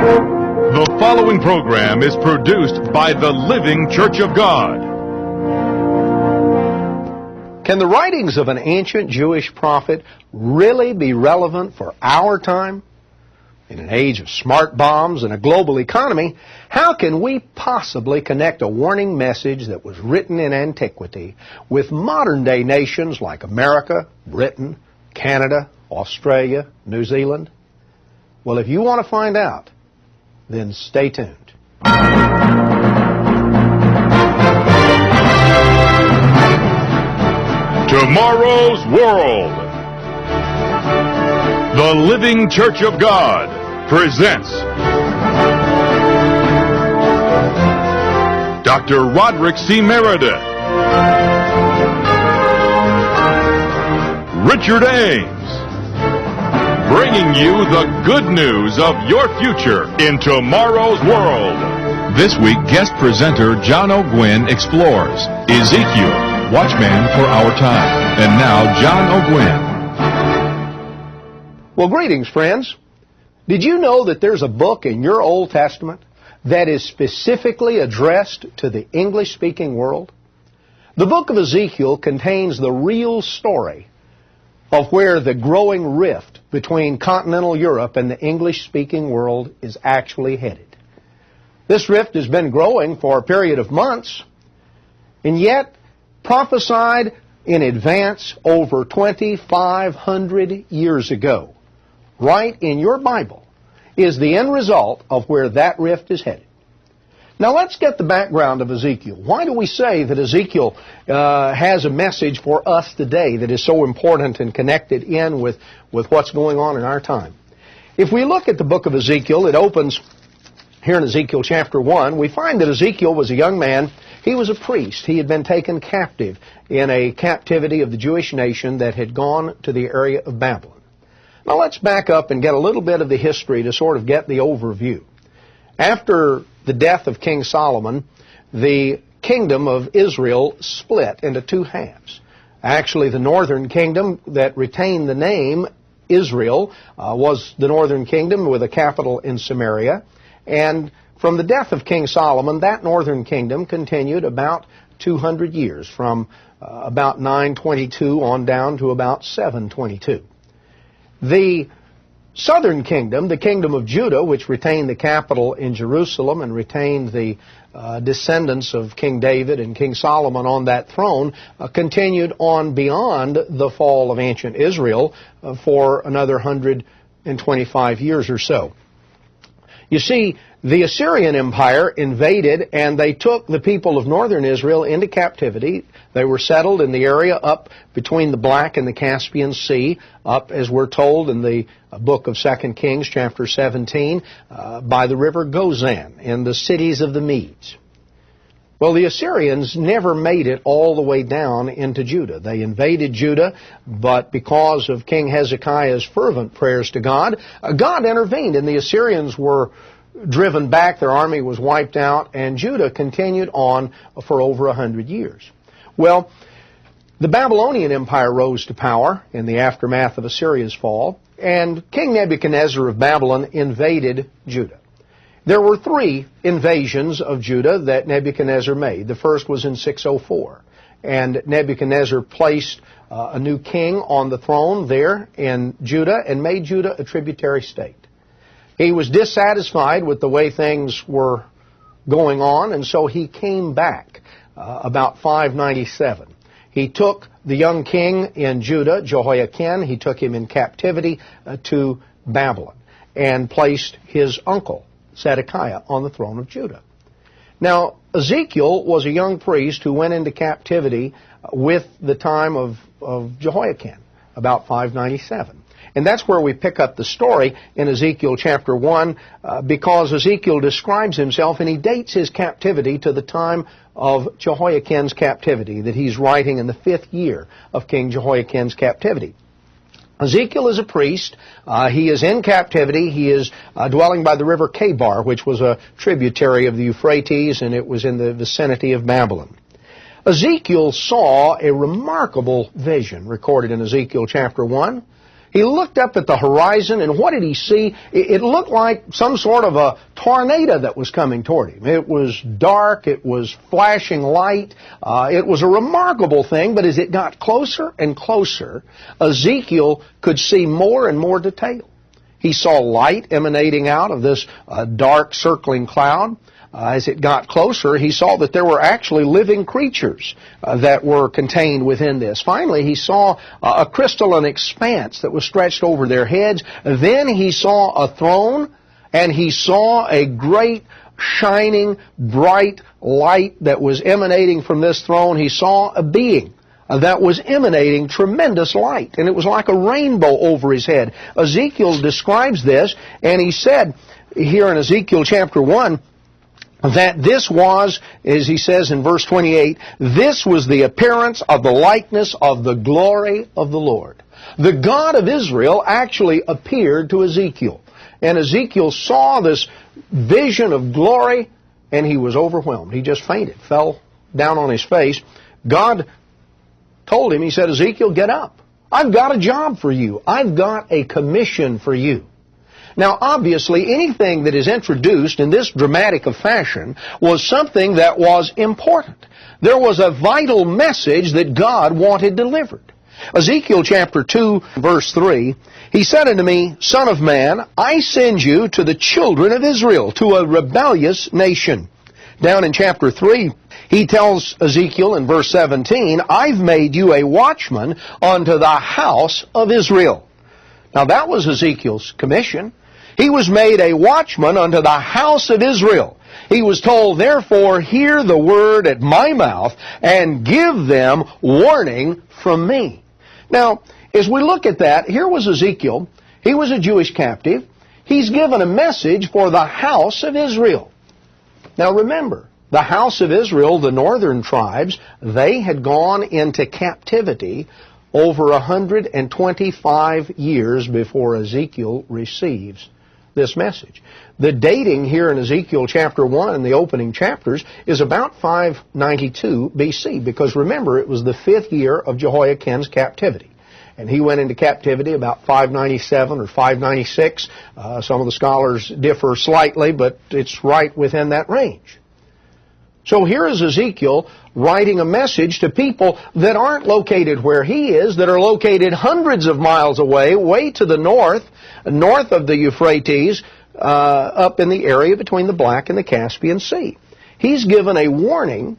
The following program is produced by the Living Church of God. Can the writings of an ancient Jewish prophet really be relevant for our time? In an age of smart bombs and a global economy, how can we possibly connect a warning message that was written in antiquity with modern-day nations like America, Britain, Canada, Australia, New Zealand? Well, if you want to find out, then stay tuned. Tomorrow's World. The Living Church of God presents Dr. Roderick C. Meredith, Richard Ames, bringing you the good news of your future in tomorrow's world. This week, guest presenter John O'Gwyn explores Ezekiel, Watchman for our time. And now, John O'Gwyn. Well, greetings, friends. Did you know that there's a book in your Old Testament that is specifically addressed to the English-speaking world? The book of Ezekiel contains the real story of where the growing rift between continental Europe and the English-speaking world is actually headed. This rift has been growing for a period of months, and yet prophesied in advance over 2,500 years ago, right in your Bible, is the end result of where that rift is headed. Now let's get the background of Ezekiel. Why do we say that Ezekiel has a message for us today that is so important and connected in with what's going on in our time? If we look at the book of Ezekiel, it opens here in Ezekiel chapter 1. We find that Ezekiel was a young man. He was a priest. He had been taken captive in a captivity of the Jewish nation that had gone to the area of Babylon. Now let's back up and get a little bit of the history to sort of get the overview. After the death of King Solomon, the kingdom of Israel split into two halves. Actually, the northern kingdom that retained the name Israel was the northern kingdom with a capital in Samaria. And from the death of King Solomon, that northern kingdom continued about 200 years, from about 922 on down to about 722. The southern kingdom, the kingdom of Judah, which retained the capital in Jerusalem and retained the descendants of King David and King Solomon on that throne, continued on beyond the fall of ancient Israel for another 125 years or so. You see, the Assyrian Empire invaded, and they took the people of northern Israel into captivity. They were settled in the area up between the Black and the Caspian Sea, up, as we're told in the book of 2 Kings, chapter 17, by the river Gozan, in the cities of the Medes. Well, the Assyrians never made it all the way down into Judah. They invaded Judah, but because of King Hezekiah's fervent prayers to God, God intervened, and the Assyrians were driven back. Their army was wiped out, and Judah continued on for over 100 years. Well, the Babylonian Empire rose to power in the aftermath of Assyria's fall, and King Nebuchadnezzar of Babylon invaded Judah. There were three invasions of Judah that Nebuchadnezzar made. The first was in 604, and Nebuchadnezzar placed a new king on the throne there in Judah and made Judah a tributary state. He was dissatisfied with the way things were going on, and so he came back about 597. He took the young king in Judah, Jehoiakim, he took him in captivity to Babylon and placed his uncle, Zedekiah, on the throne of Judah. Now, Ezekiel was a young priest who went into captivity with the time of Jehoiakim, about 597. And that's where we pick up the story in Ezekiel chapter 1, because Ezekiel describes himself and he dates his captivity to the time of Jehoiakim's captivity, that he's writing in the 5th year of King Jehoiakim's captivity. Ezekiel is a priest. He is in captivity. He is dwelling by the river Kebar, which was a tributary of the Euphrates, and it was in the vicinity of Babylon. Ezekiel saw a remarkable vision recorded in Ezekiel chapter 1. He looked up at the horizon, and what did he see? It looked like some sort of a tornado that was coming toward him. It was dark, it was flashing light, it was a remarkable thing, but as it got closer and closer, Ezekiel could see more and more detail. He saw light emanating out of this dark circling cloud. As it got closer, he saw that there were actually living creatures that were contained within this. Finally, he saw a crystalline expanse that was stretched over their heads. Then he saw a throne, and he saw a great, shining, bright light that was emanating from this throne. He saw a being that was emanating tremendous light, and it was like a rainbow over his head. Ezekiel describes this, and he said here in Ezekiel chapter 1, that this was, as he says in verse 28, this was the appearance of the likeness of the glory of the Lord. The God of Israel actually appeared to Ezekiel. And Ezekiel saw this vision of glory, and he was overwhelmed. He just fainted, fell down on his face. God told him, he said, Ezekiel, get up. I've got a job for you. I've got a commission for you. Now, obviously, anything that is introduced in this dramatic of fashion was something that was important. There was a vital message that God wanted delivered. Ezekiel chapter 2, verse 3, he said unto me, Son of man, I send you to the children of Israel, to a rebellious nation. Down in chapter 3, he tells Ezekiel in verse 17, I've made you a watchman unto the house of Israel. Now, that was Ezekiel's commission. He was made a watchman unto the house of Israel. He was told, therefore, hear the word at my mouth and give them warning from me. Now, as we look at that, here was Ezekiel. He was a Jewish captive. He's given a message for the house of Israel. Now remember, the house of Israel, the northern tribes, they had gone into captivity over 125 years before Ezekiel receives this message. The dating here in Ezekiel chapter 1 in the opening chapters is about 592 BC, because remember, it was the 5th year of Jehoiakim's captivity. And he went into captivity about 597 or 596. Some of the scholars differ slightly, but it's right within that range. So here is Ezekiel writing a message to people that aren't located where he is, that are located hundreds of miles away, way to the north of the Euphrates, up in the area between the Black and the Caspian Sea. He's given a warning.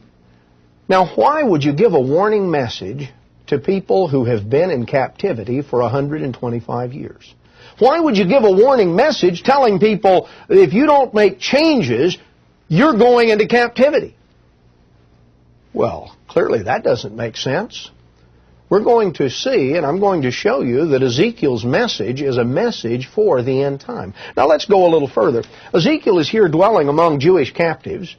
Now, why would you give a warning message to people who have been in captivity for 125 years? Why would you give a warning message telling people, if you don't make changes, you're going into captivity? Well, clearly that doesn't make sense. We're going to see, and I'm going to show you, that Ezekiel's message is a message for the end time. Now let's go a little further. Ezekiel is here dwelling among Jewish captives.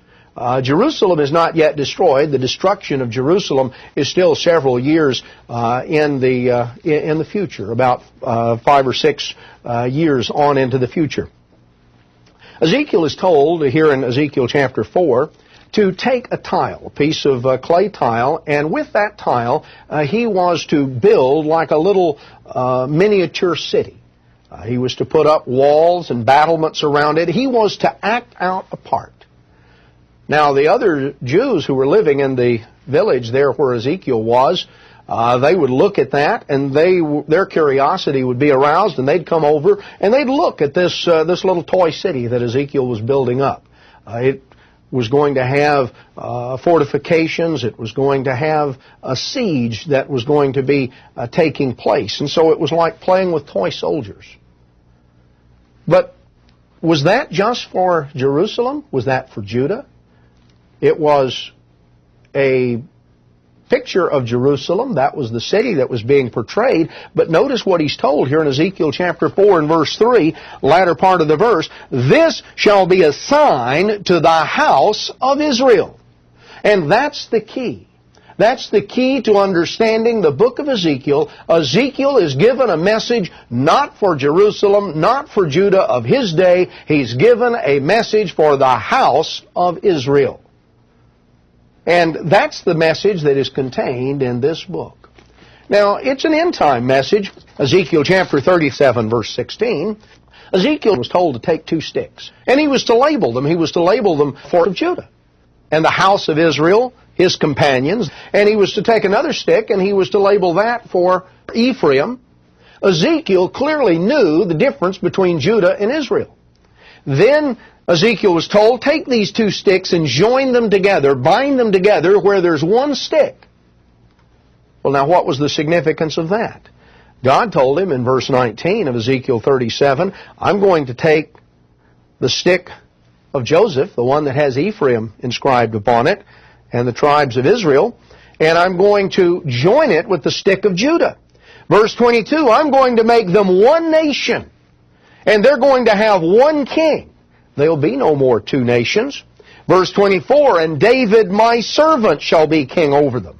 Jerusalem is not yet destroyed. The destruction of Jerusalem is still several years in the future, about 5 or 6 years on into the future. Ezekiel is told here in Ezekiel chapter 4 to take a tile, a piece of clay tile, and with that tile he was to build like a little miniature city. He was to put up walls and battlements around it. He was to act out a part. Now, the other Jews who were living in the village there where Ezekiel was, they would look at that, and their curiosity would be aroused, and they'd come over and they'd look at this little toy city that Ezekiel was building up. It was going to have fortifications. It was going to have a siege that was going to be taking place, and so it was like playing with toy soldiers. But was that just for Jerusalem? Was that for Judah? It was a picture of Jerusalem. That was the city that was being portrayed. But notice what he's told here in Ezekiel chapter 4 and verse 3, latter part of the verse. This shall be a sign to the house of Israel. And that's the key. That's the key to understanding the book of Ezekiel. Ezekiel is given a message not for Jerusalem, not for Judah of his day. He's given a message for the house of Israel. And that's the message that is contained in this book. Now, it's an end-time message. Ezekiel chapter 37, verse 16, Ezekiel was told to take 2 sticks, and he was to label them. He was to label them for Judah and the house of Israel, his companions, and he was to take another stick and he was to label that for Ephraim. Ezekiel clearly knew the difference between Judah and Israel. Then Ezekiel was told, take these 2 sticks and join them together, bind them together where there's 1 stick. Well, now what was the significance of that? God told him in verse 19 of Ezekiel 37, I'm going to take the stick of Joseph, the one that has Ephraim inscribed upon it, and the tribes of Israel, and I'm going to join it with the stick of Judah. Verse 22, I'm going to make them 1 nation, and they're going to have 1 king. There'll be no more 2 nations. Verse 24, and David my servant shall be king over them,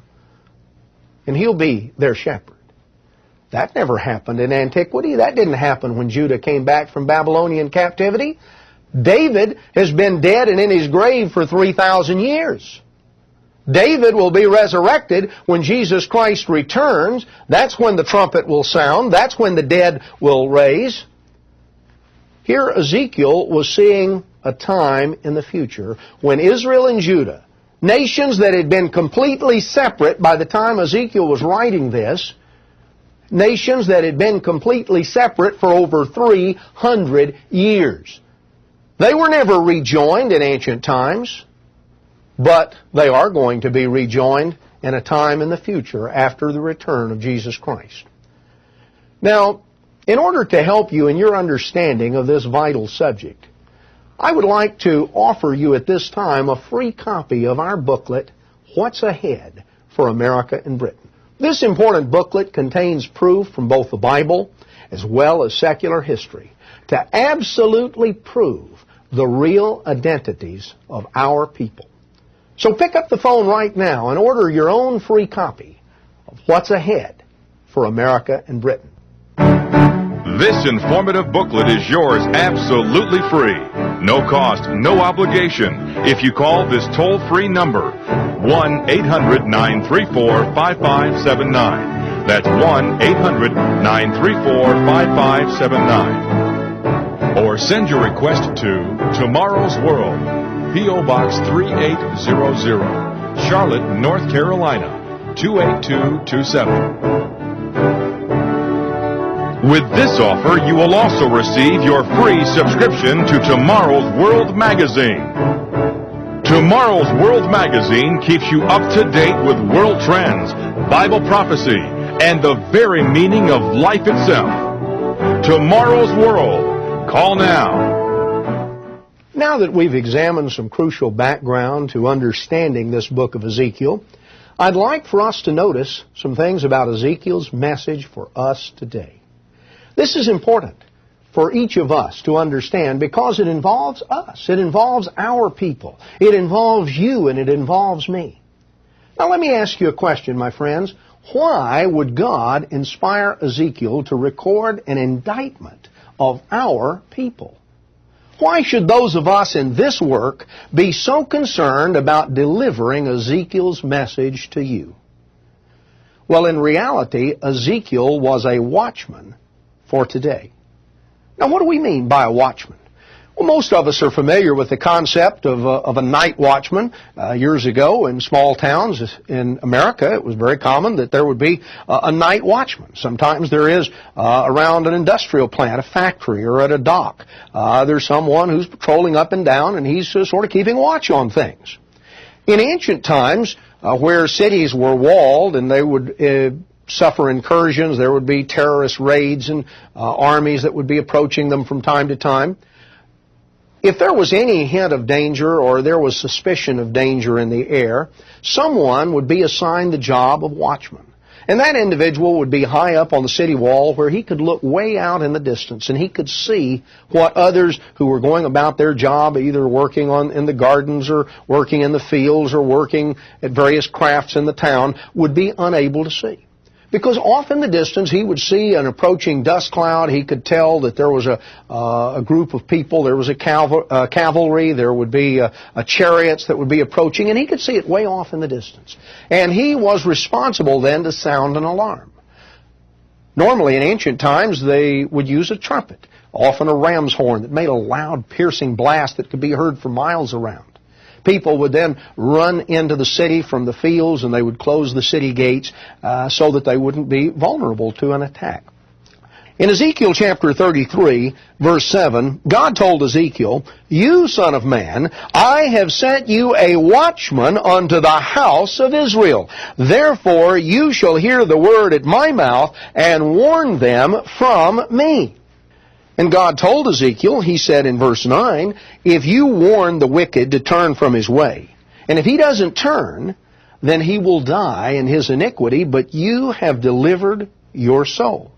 and he'll be their shepherd. That never happened in antiquity. That didn't happen when Judah came back from Babylonian captivity. David has been dead and in his grave for 3,000 years. David will be resurrected when Jesus Christ returns. That's when the trumpet will sound. That's when the dead will raise. Here Ezekiel was seeing a time in the future when Israel and Judah, nations that had been completely separate by the time Ezekiel was writing this, nations that had been completely separate for over 300 years. They were never rejoined in ancient times, but they are going to be rejoined in a time in the future after the return of Jesus Christ. Now, in order to help you in your understanding of this vital subject, I would like to offer you at this time a free copy of our booklet, What's Ahead for America and Britain. This important booklet contains proof from both the Bible as well as secular history to absolutely prove the real identities of our people. So pick up the phone right now and order your own free copy of What's Ahead for America and Britain. This informative booklet is yours absolutely free. No cost, no obligation. If you call this toll-free number, 1-800-934-5579. That's 1-800-934-5579. Or send your request to Tomorrow's World, P.O. Box 3800, Charlotte, North Carolina, 28227. With this offer, you will also receive your free subscription to Tomorrow's World magazine. Tomorrow's World magazine keeps you up to date with world trends, Bible prophecy, and the very meaning of life itself. Tomorrow's World. Call now. Now that we've examined some crucial background to understanding this book of Ezekiel, I'd like for us to notice some things about Ezekiel's message for us today. This is important for each of us to understand because it involves us. It involves our people. It involves you and it involves me. Now let me ask you a question, my friends. Why would God inspire Ezekiel to record an indictment of our people? Why should those of us in this work be so concerned about delivering Ezekiel's message to you? Well, in reality, Ezekiel was a watchman for today. Now, what do we mean by a watchman? Well, most of us are familiar with the concept of a night watchman. Years ago in small towns in America, it was very common that there would be a night watchman. Sometimes there is around an industrial plant, a factory, or at a dock. There's someone who's patrolling up and down, and he's sort of keeping watch on things. In ancient times, where cities were walled and they would suffer incursions, there would be terrorist raids and armies that would be approaching them from time to time. If there was any hint of danger or there was suspicion of danger in the air, someone would be assigned the job of watchman. And that individual would be high up on the city wall where he could look way out in the distance and he could see what others who were going about their job, either working in the gardens or working in the fields or working at various crafts in the town, would be unable to see. Because off in the distance, he would see an approaching dust cloud. He could tell that there was a group of people. There was a cavalry. There would be chariots that would be approaching, and he could see it way off in the distance. And he was responsible then to sound an alarm. Normally, in ancient times, they would use a trumpet, often a ram's horn that made a loud, piercing blast that could be heard for miles around. People would then run into the city from the fields, and they would close the city gates so that they wouldn't be vulnerable to an attack. In Ezekiel chapter 33, verse 7, God told Ezekiel, "You, son of man, I have sent you a watchman unto the house of Israel. Therefore you shall hear the word at my mouth, and warn them from me." And God told Ezekiel, he said in verse 9, "If you warn the wicked to turn from his way, and if he doesn't turn, then he will die in his iniquity, but you have delivered your soul."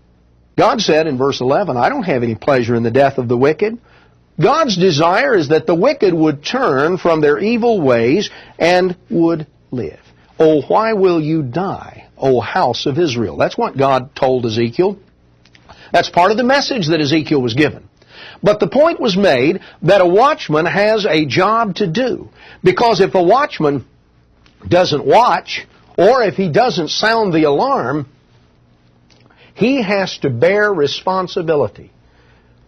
God said in verse 11, "I don't have any pleasure in the death of the wicked." God's desire is that the wicked would turn from their evil ways and would live. "Oh, why will you die, O house of Israel?" That's what God told Ezekiel. That's part of the message that Ezekiel was given. But the point was made that a watchman has a job to do. Because if a watchman doesn't watch, or if he doesn't sound the alarm, he has to bear responsibility.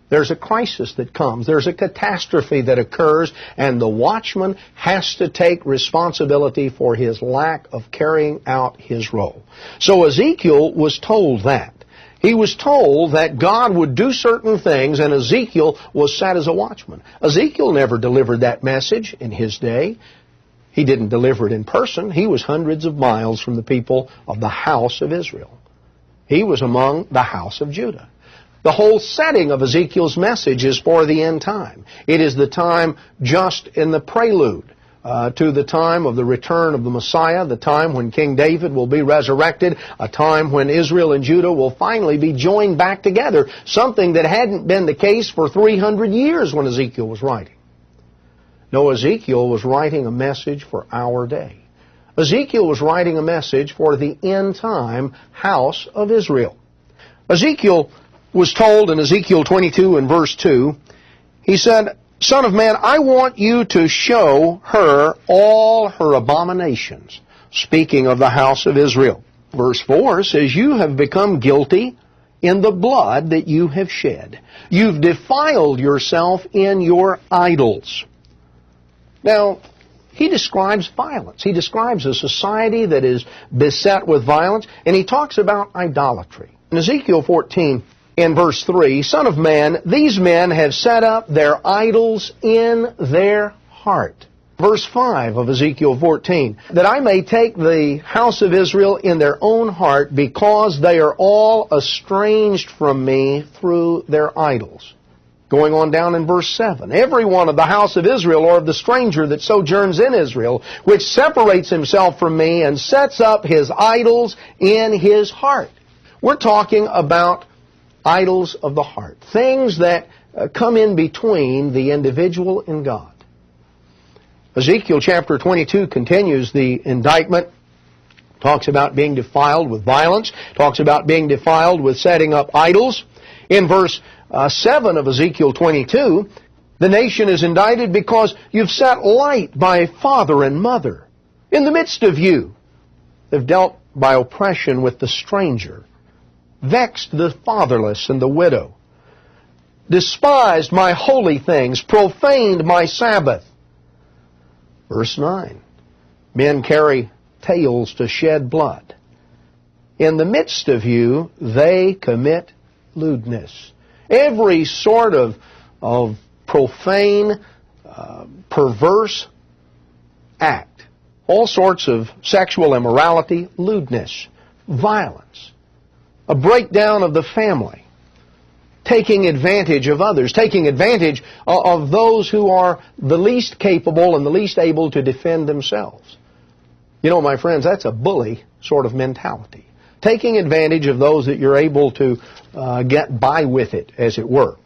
There's a crisis that comes. There's a catastrophe that occurs, and the watchman has to take responsibility for his lack of carrying out his role. So Ezekiel was told that. He was told that God would do certain things, and Ezekiel was set as a watchman. Ezekiel never delivered that message in his day. He didn't deliver it in person. He was hundreds of miles from the people of the house of Israel. He was among the house of Judah. The whole setting of Ezekiel's message is for the end time. It is the time just in the prelude to the time of the return of the Messiah, the time when King David will be resurrected, a time when Israel and Judah will finally be joined back together, something that hadn't been the case for 300 years when Ezekiel was writing. No, Ezekiel was writing a message for our day. Ezekiel was writing a message for the end time house of Israel. Ezekiel was told in Ezekiel 22 and verse 2, he said, "Son of man, I want you to show her all her abominations," speaking of the house of Israel. Verse 4 says, "You have become guilty in the blood that you have shed. You've defiled yourself in your idols." Now, he describes violence. He describes a society that is beset with violence, and he talks about idolatry. In Ezekiel 14, in verse 3, "Son of man, these men have set up their idols in their heart." Verse 5 of Ezekiel 14, "That I may take the house of Israel in their own heart, because they are all estranged from me through their idols." Going on down in verse 7, "Every one of the house of Israel, or of the stranger that sojourns in Israel, which separates himself from me and sets up his idols in his heart." We're talking about idols of the heart, things that come in between the individual and God. Ezekiel chapter 22 continues the indictment, talks about being defiled with violence, talks about being defiled with setting up idols. In verse 7 of Ezekiel 22, the nation is indicted because you've set light by father and mother. In the midst of you, they've dealt by oppression with the stranger, vexed the fatherless and the widow, despised my holy things, profaned my Sabbath. Verse 9, "Men carry tales to shed blood. In the midst of you, they commit lewdness." Every sort of profane, perverse act. All sorts of sexual immorality, lewdness, violence. A breakdown of the family. Taking advantage of others. Taking advantage of those who are the least capable and the least able to defend themselves. You know, my friends, that's a bully sort of mentality. Taking advantage of those that you're able to get by with it, as it were.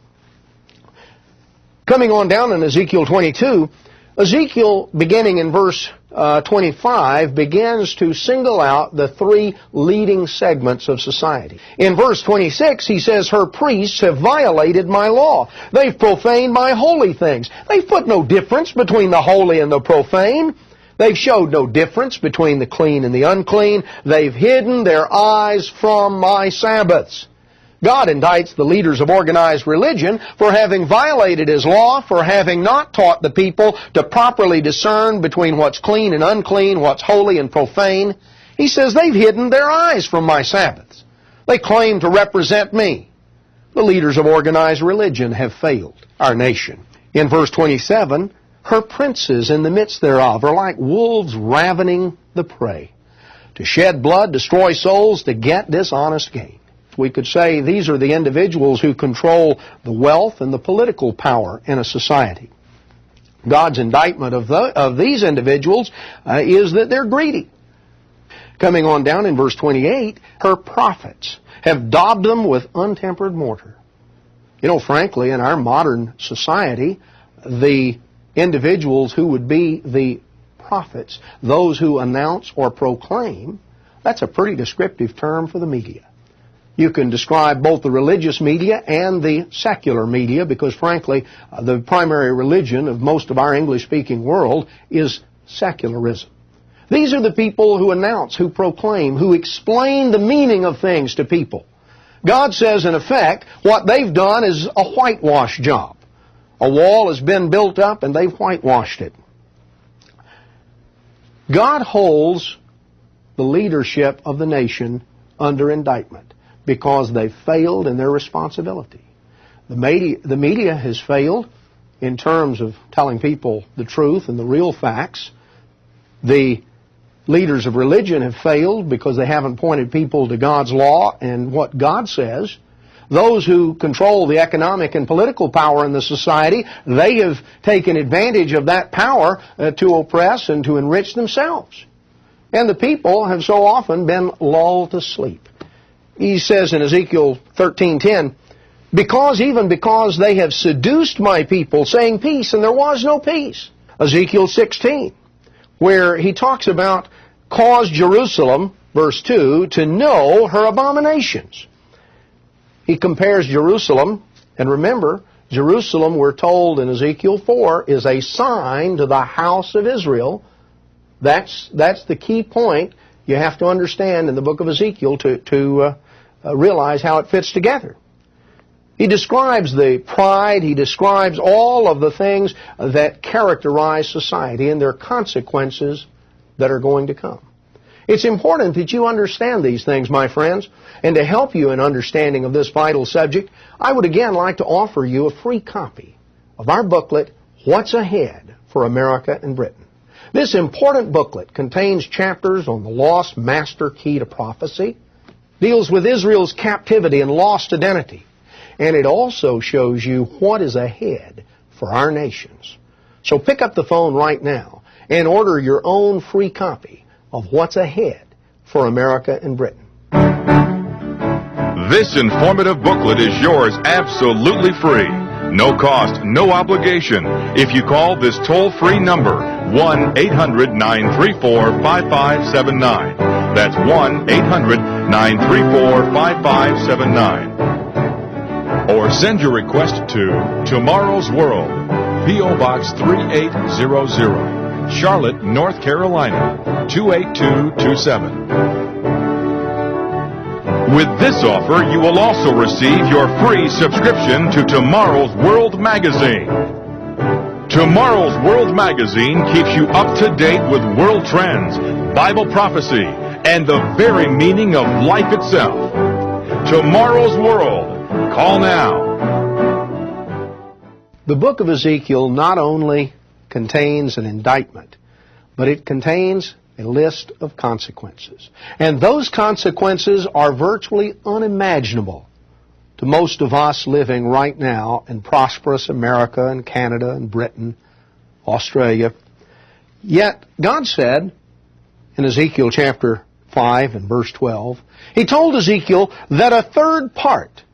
Coming on down in Ezekiel 22, Ezekiel, beginning in verse 25, begins to single out the three leading segments of society. In verse 26, he says, "Her priests have violated my law. They've profaned my holy things." They've put no difference between the holy and the profane. They've showed no difference between the clean and the unclean. They've hidden their eyes from my Sabbaths. God indicts the leaders of organized religion for having violated His law, for having not taught the people to properly discern between what's clean and unclean, what's holy and profane. He says they've hidden their eyes from my Sabbaths. They claim to represent me. The leaders of organized religion have failed our nation. In verse 27, her princes in the midst thereof are like wolves ravening the prey, to shed blood, destroy souls, to get dishonest gain. We could say these are the individuals who control the wealth and the political power in a society. God's indictment of these individuals is that they're greedy. Coming on down in verse 28, her prophets have daubed them with untempered mortar. You know, frankly, in our modern society, the individuals who would be the prophets, those who announce or proclaim, that's a pretty descriptive term for the media. You can describe both the religious media and the secular media because, frankly, the primary religion of most of our English-speaking world is secularism. These are the people who announce, who proclaim, who explain the meaning of things to people. God says, in effect, what they've done is a whitewash job. A wall has been built up and they've whitewashed it. God holds the leadership of the nation under indictment because they failed in their responsibility. The media has failed in terms of telling people the truth and the real facts. The leaders of religion have failed because they haven't pointed people to God's law and what God says. Those who control the economic and political power in the society, they have taken advantage of that power to oppress and to enrich themselves. And the people have so often been lulled to sleep. He says in Ezekiel 13:10, because they have seduced my people, saying peace, and there was no peace. Ezekiel 16, where he talks about cause Jerusalem, verse 2, to know her abominations. He compares Jerusalem, and remember, Jerusalem, we're told in Ezekiel 4, is a sign to the house of Israel. That's the key point you have to understand in the book of Ezekiel to realize how it fits together. He describes the pride, he describes all of the things that characterize society and their consequences that are going to come. It's important that you understand these things, my friends, and to help you in understanding of this vital subject, I would again like to offer you a free copy of our booklet, What's Ahead for America and Britain. This important booklet contains chapters on the lost master key to prophecy, deals with Israel's captivity and lost identity, and it also shows you what is ahead for our nations. So pick up the phone right now and order your own free copy of What's Ahead for America and Britain. This informative booklet is yours absolutely free. No cost, no obligation. If you call this toll-free number, 1-800-934-5579. That's 1-800-934-5579. Or send your request to Tomorrow's World, P.O. Box 3800, Charlotte, North Carolina, 28227. With this offer, you will also receive your free subscription to Tomorrow's World magazine. Tomorrow's World magazine keeps you up to date with world trends, Bible prophecy, and the very meaning of life itself. Tomorrow's World. Call now. The book of Ezekiel not only contains an indictment, but it contains a list of consequences. And those consequences are virtually unimaginable to most of us living right now in prosperous America and Canada and Britain, Australia. Yet God said in Ezekiel chapter 5 and verse 12, He told Ezekiel that a third part,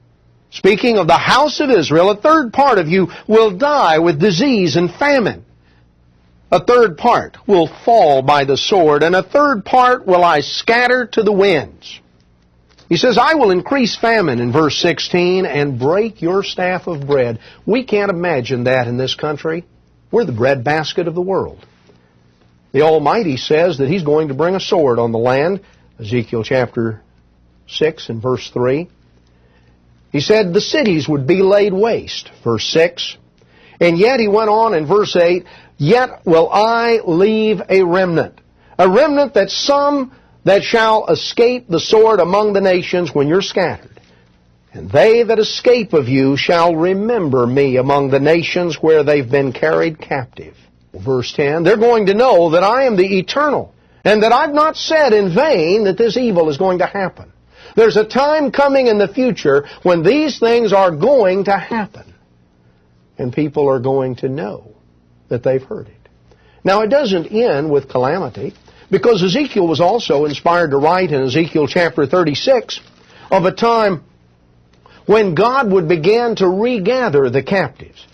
speaking of the house of Israel, a third part of you will die with disease and famine. A third part will fall by the sword, and a third part will I scatter to the winds. He says, I will increase famine in verse 16 and break your staff of bread. We can't imagine that in this country. We're the breadbasket of the world. The Almighty says that He's going to bring a sword on the land, Ezekiel chapter 6 and verse 3. He said the cities would be laid waste, verse 6. And yet he went on in verse 8, yet will I leave a remnant that some that shall escape the sword among the nations when you're scattered. And they that escape of you shall remember me among the nations where they've been carried captive. Verse 10, they're going to know that I am the eternal, and that I've not said in vain that this evil is going to happen. There's a time coming in the future when these things are going to happen, and people are going to know that they've heard it. Now, it doesn't end with calamity, because Ezekiel was also inspired to write in Ezekiel chapter 36 of a time when God would begin to regather the captives.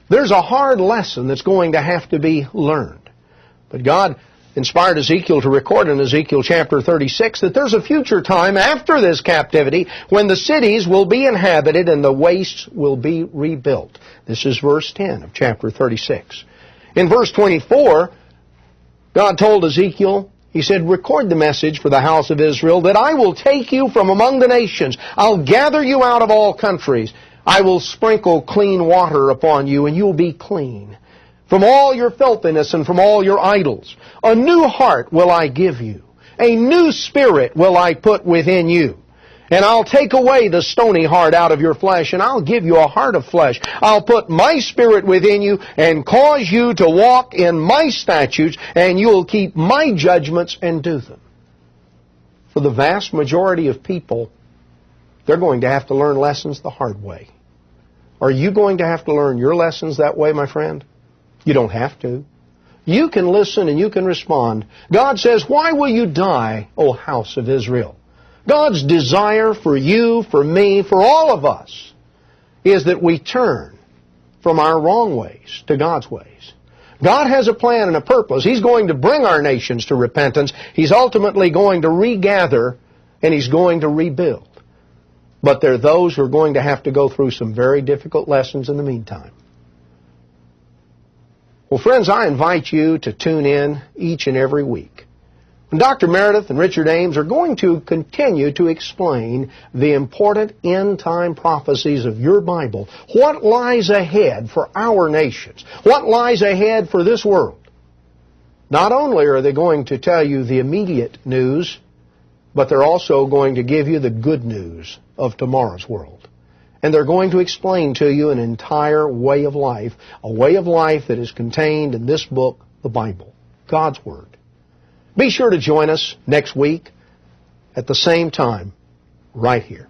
There's a hard lesson that's going to have to be learned. But God inspired Ezekiel to record in Ezekiel chapter 36 that there's a future time after this captivity when the cities will be inhabited and the wastes will be rebuilt. This is verse 10 of chapter 36. In verse 24, God told Ezekiel, He said, record the message for the house of Israel that I will take you from among the nations. I'll gather you out of all countries. I will sprinkle clean water upon you, and you'll be clean from all your filthiness and from all your idols. A new heart will I give you. A new spirit will I put within you. And I'll take away the stony heart out of your flesh, and I'll give you a heart of flesh. I'll put my spirit within you and cause you to walk in my statutes, and you'll keep my judgments and do them. For the vast majority of people, they're going to have to learn lessons the hard way. Are you going to have to learn your lessons that way, my friend? You don't have to. You can listen and you can respond. God says, why will you die, O house of Israel? God's desire for you, for me, for all of us is that we turn from our wrong ways to God's ways. God has a plan and a purpose. He's going to bring our nations to repentance. He's ultimately going to regather, and He's going to rebuild. But there are those who are going to have to go through some very difficult lessons in the meantime. Well, friends, I invite you to tune in each and every week. And Dr. Meredith and Richard Ames are going to continue to explain the important end-time prophecies of your Bible. What lies ahead for our nations? What lies ahead for this world? Not only are they going to tell you the immediate news, but they're also going to give you the good news of tomorrow's world. And they're going to explain to you an entire way of life, a way of life that is contained in this book, the Bible, God's Word. Be sure to join us next week at the same time, right here.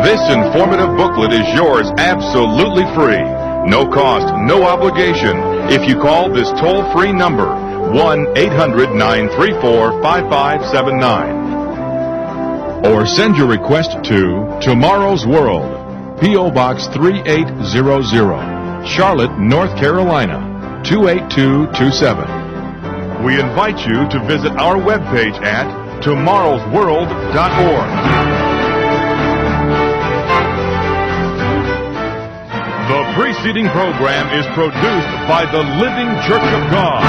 This informative booklet is yours absolutely free. No cost, no obligation. If you call this toll-free number, 1-800-934-5579. Or send your request to Tomorrow's World, P.O. Box 3800, Charlotte, North Carolina, 28227. We invite you to visit our webpage at tomorrowsworld.org. The preceding program is produced by the Living Church of God.